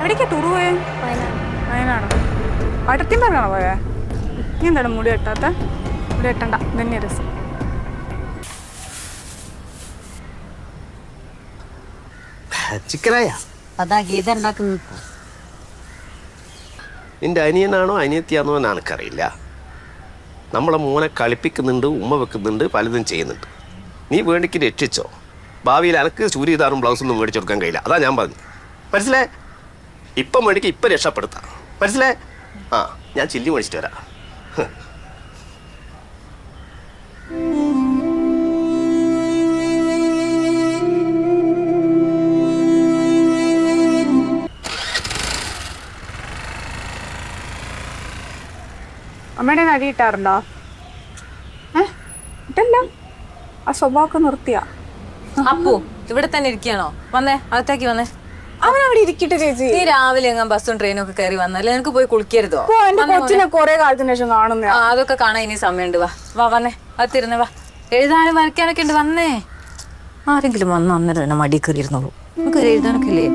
എവിടേക്കാ ടൂർ പോയേ? വയനാടോ? പട്ടത്തിൻ പറഞ്ഞാണോ പോയേ? നീ എന്താണ് മുടി കെട്ടാത്ത? മുടി കെട്ടണ്ട, ഇതന്നെ രസം. ചിക്കനായ അതാ ഗീത ഉണ്ടാക്കുന്നത്. നിന്റെ അനിയനാണോ അനിയത്തിയാണോ എന്ന് എനിക്കറിയില്ല. നമ്മളെ മോനെ കളിപ്പിക്കുന്നുണ്ട്, ഉമ്മ വെക്കുന്നുണ്ട്, പലതും ചെയ്യുന്നുണ്ട്. നീ വേണ്ടിക്ക് രക്ഷിച്ചോ. ഭാവിയിൽ എനിക്ക് ചൂരിദാറും ബ്ലൗസൊന്നും മേടിച്ചു കൊടുക്കാൻ കഴിയില്ല. അതാ ഞാൻ പറഞ്ഞു. മനസ്സിലായി? ഇപ്പം മേടിക്ക് ഇപ്പം രക്ഷപ്പെടുത്താം. മനസ്സിലായി? ആ, ഞാൻ ചില്ലി മേടിച്ചിട്ട് വരാം. അമ്മയുടെ അടി കിട്ടാറുണ്ടോ? ഇട്ടല്ല, ആ സ്വഭാവമൊക്കെ നിർത്തിയാ. അപ്പു ഇവിടെ തന്നെ ഇരിക്കുകയാണോ? വന്നേ, അകത്തേക്ക് വന്നേ. അവൻ അവിടെ ഇരിക്കട്ടെ ചേച്ചി. നീ രാവിലെ എങ്ങാൻ ബസ്സും ട്രെയിനും ഒക്കെ കയറി വന്നല്ലേ, നിനക്ക് പോയി കുളിക്കരുതോ? എന്റെ കൊച്ചിനെ കൊറേ കാലത്തിന് ശേഷം കാണുന്ന. അതൊക്കെ കാണാൻ ഇനി സമയമുണ്ട്. വാ വാ വന്നേ, അകത്തിരുന്നേ. വാ, എഴുതാനും വരയ്ക്കാനൊക്കെ ഉണ്ട്. വന്നേ. ആരെങ്കിലും വന്ന് അന്നേരം തന്നെ മടി കയറി ഇരുന്നോളൂ. നമുക്ക് എഴുതാനൊക്കെ ഇല്ലേ?